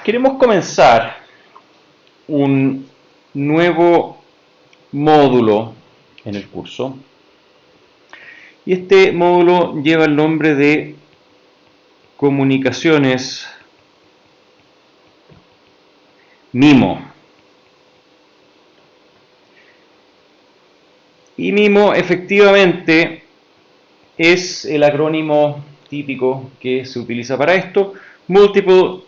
Queremos comenzar un nuevo módulo en el curso y este módulo lleva el nombre de Comunicaciones MIMO. Y MIMO efectivamente es el acrónimo típico que se utiliza para esto: Multiple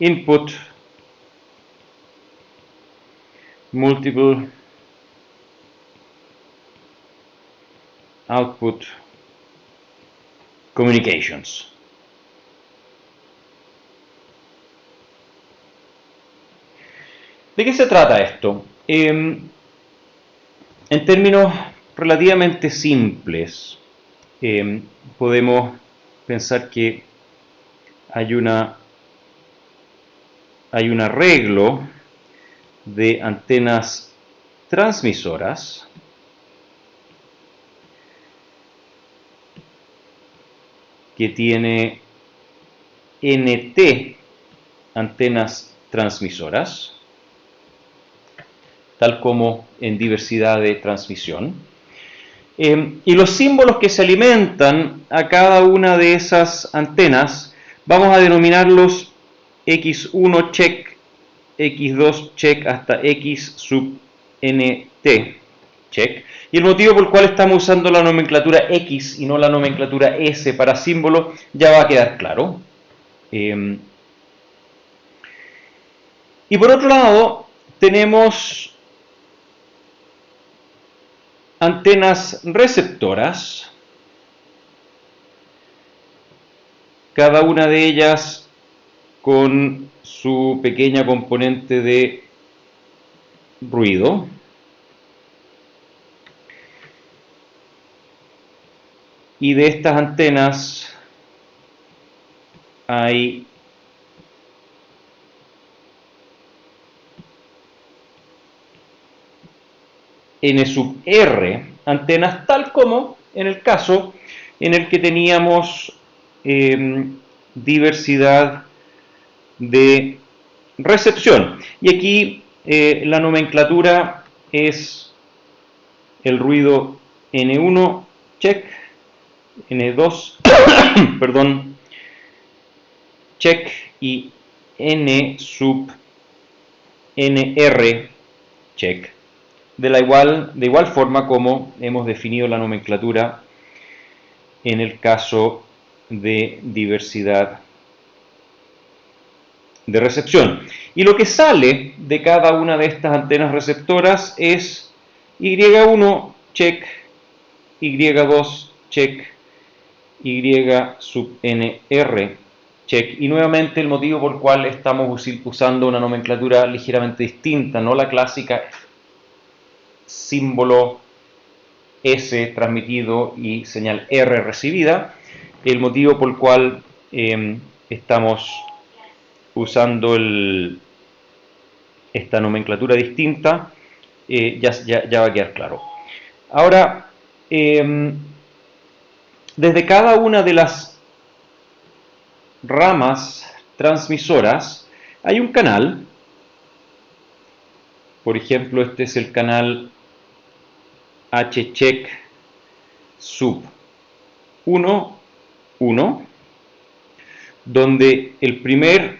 Input, Multiple Output Communications. ¿De qué se trata esto? En términos relativamente simples, podemos pensar que hay un arreglo de antenas transmisoras que tiene NT antenas transmisoras, tal como en diversidad de transmisión. Y los símbolos que se alimentan a cada una de esas antenas vamos a denominarlos X1 check, X2 check hasta X sub NT check. Y el motivo por el cual estamos usando la nomenclatura X y no la nomenclatura S para símbolo ya va a quedar claro. Y por otro lado tenemos antenas receptoras, cada una de ellas con su pequeña componente de ruido. Y de estas antenas hay N sub R antenas, tal como en el caso en el que teníamos diversidad de recepción. Y aquí la nomenclatura es el ruido N1 check, N2 perdón, check y N sub NR check. De igual forma como hemos definido la nomenclatura en el caso de diversidad de recepción. Y lo que sale de cada una de estas antenas receptoras es Y1 check, Y2 check, Y sub NR check. Y nuevamente el motivo por el cual estamos usando una nomenclatura ligeramente distinta, no la clásica símbolo S transmitido y señal R recibida. El motivo por el cual estamos usando esta nomenclatura distinta ya va a quedar claro. Ahora, desde cada una de las ramas transmisoras hay un canal. Por ejemplo, este es el canal H-check sub 1, 1, donde el primer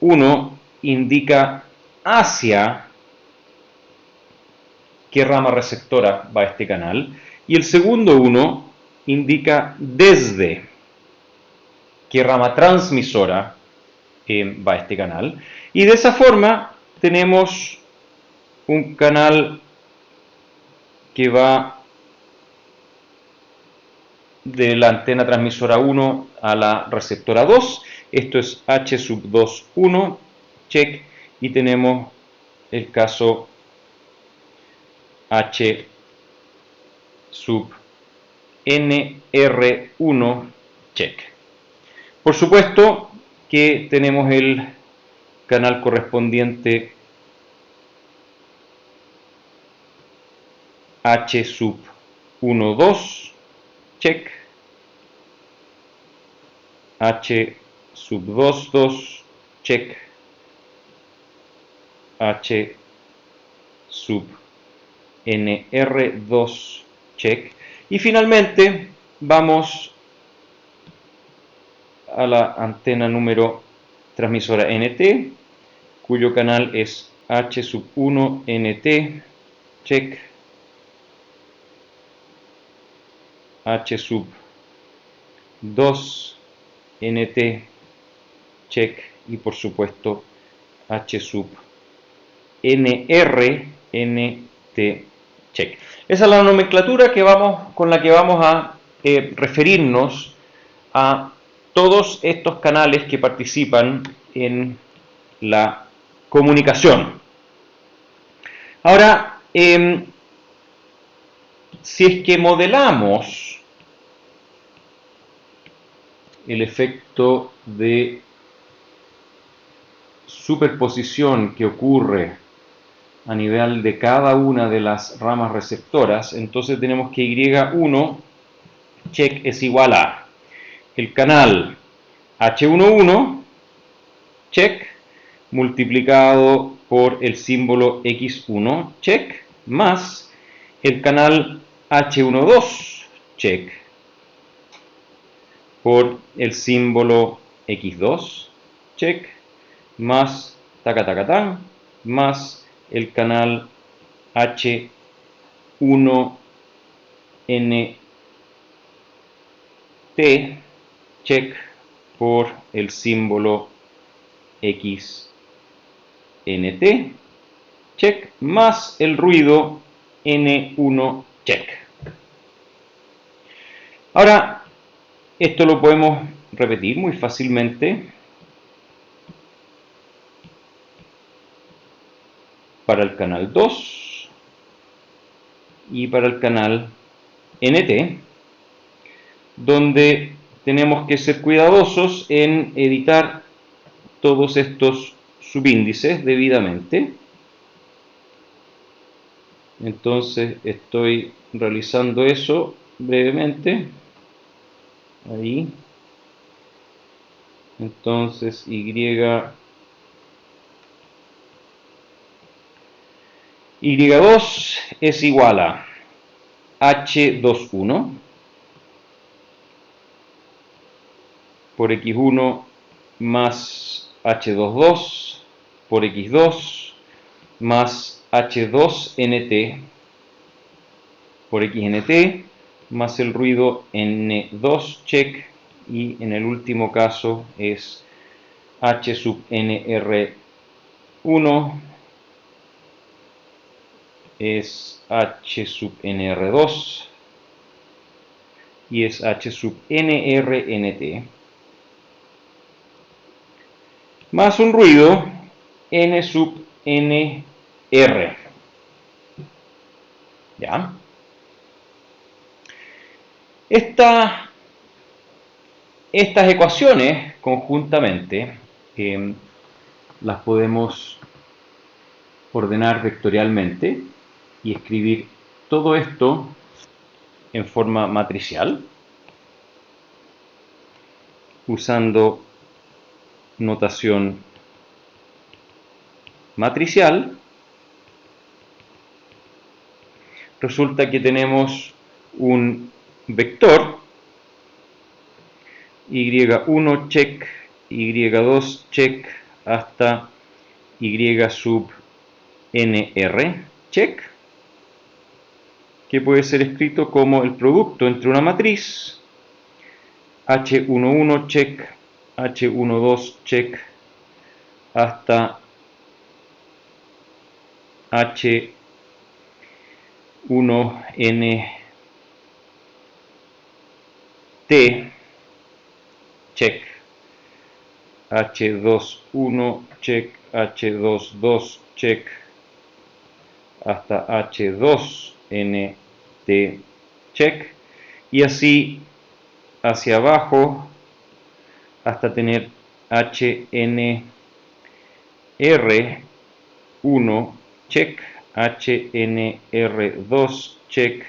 1 indica hacia qué rama receptora va este canal, y el segundo 1 indica desde qué rama transmisora va este canal. Y de esa forma tenemos un canal que va de la antena transmisora 1 a la receptora 2. Esto es H sub 2, 1, check, y tenemos el caso H sub NR1, check. Por supuesto que tenemos el canal correspondiente H sub 1, 2, check, H sub 2, 2, check, H sub NR2, check, y finalmente vamos a la antena número transmisora NT, cuyo canal es H sub 1 NT, check, H sub 2 NT, check, y por supuesto H sub NR NT, check. Esa es la nomenclatura con la que vamos a referirnos a todos estos canales que participan en la comunicación. Ahora, si es que modelamos el efecto de superposición que ocurre a nivel de cada una de las ramas receptoras, entonces tenemos que Y1 check es igual a el canal H11 check multiplicado por el símbolo X1 check más el canal H12 check por el símbolo X2 check más tacatacatán más el canal H1NT check por el símbolo XNT check más el ruido N1 check. Ahora, esto lo podemos repetir muy fácilmente para el canal 2 y para el canal NT, donde tenemos que ser cuidadosos en editar todos estos subíndices debidamente. Entonces estoy realizando eso brevemente. Ahí. Entonces Y2 es igual a H21 por X1 más H22 por X2 más H2NT por XNT más el ruido N2 check, y en el último caso es H sub NR1 es H sub NR2 y es H sub NRNT más un ruido N sub NR. ¿Ya? Estas ecuaciones conjuntamente las podemos ordenar vectorialmente y escribir todo esto en forma matricial usando notación matricial. Resulta que tenemos un vector Y1 check, Y2 check hasta Y sub NR check, que puede ser escrito como el producto entre una matriz H11 check, H12 check hasta H1NT check, H21 check, H22 check hasta H2NT check, y así hacia abajo hasta tener HNR1 check, HNR2 check,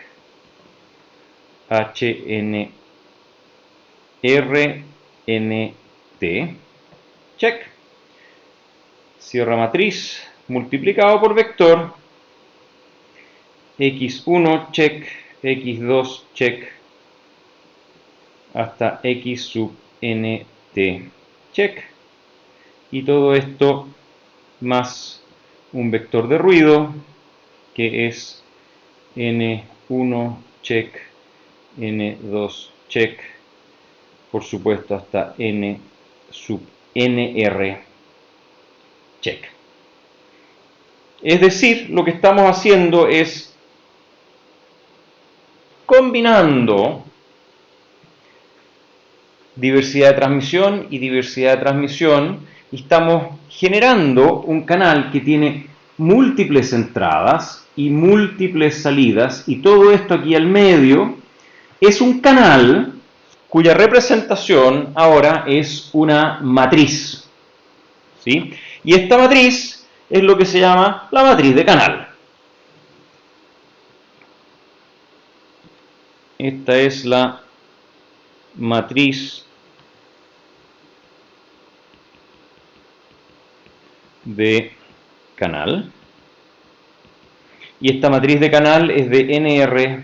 HNR nt, check. Cierra matriz, multiplicado por vector, x1, check, x2, check, hasta x sub nt, check. Y todo esto más un vector de ruido, que es n1, check, n2, check, por supuesto hasta n sub nr, check. Es decir, lo que estamos haciendo es combinando diversidad de transmisión y diversidad de transmisión, y estamos generando un canal que tiene múltiples entradas y múltiples salidas, y todo esto aquí al medio es un canal cuya representación ahora es una matriz, ¿sí? Y esta matriz es lo que se llama la matriz de canal. Esta es la matriz de canal, y esta matriz de canal es de NR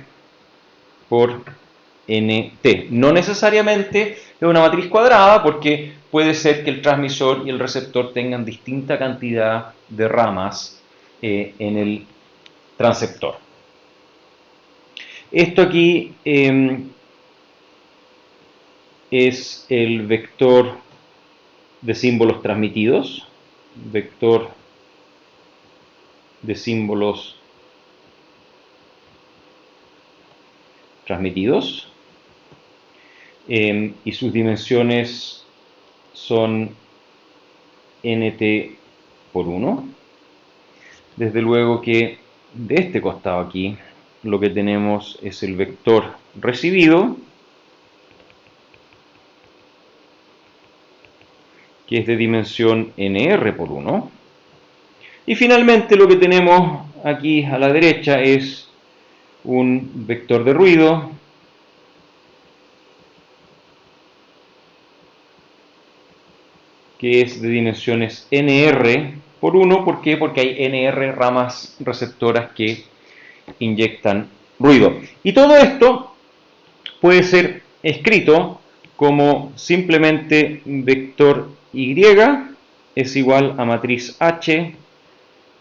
por NT. No necesariamente es una matriz cuadrada, porque puede ser que el transmisor y el receptor tengan distinta cantidad de ramas en el transceptor. Esto aquí es el vector de símbolos transmitidos, vector de símbolos transmitidos, y sus dimensiones son nt por 1. Desde luego que de este costado aquí lo que tenemos es el vector recibido, que es de dimensión nr por 1. Y finalmente lo que tenemos aquí a la derecha es un vector de ruido que es de dimensiones nr por 1. ¿Por qué? Porque hay nr ramas receptoras que inyectan ruido. Y todo esto puede ser escrito como simplemente vector y es igual a matriz h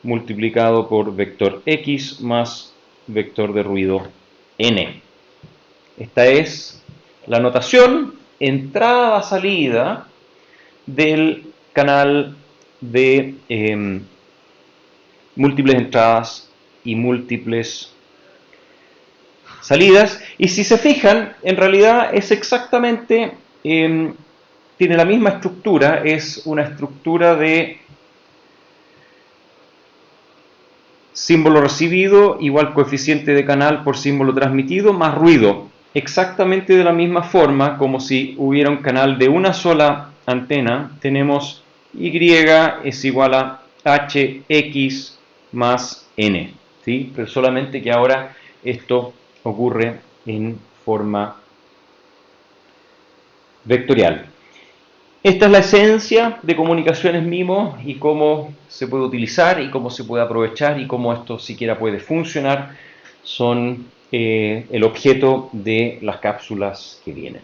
multiplicado por vector x más vector de ruido n. Esta es la notación entrada-salida del canal de múltiples entradas y múltiples salidas. Y si se fijan, en realidad es exactamente, tiene la misma estructura, es una estructura de símbolo recibido igual coeficiente de canal por símbolo transmitido más ruido, exactamente de la misma forma como si hubiera un canal de una sola antena. Tenemos y es igual a hx más n, ¿sí? Pero solamente que ahora esto ocurre en forma vectorial. Esta es la esencia de comunicaciones MIMO y cómo se puede utilizar y cómo se puede aprovechar y cómo esto siquiera puede funcionar. Son el objeto de las cápsulas que vienen.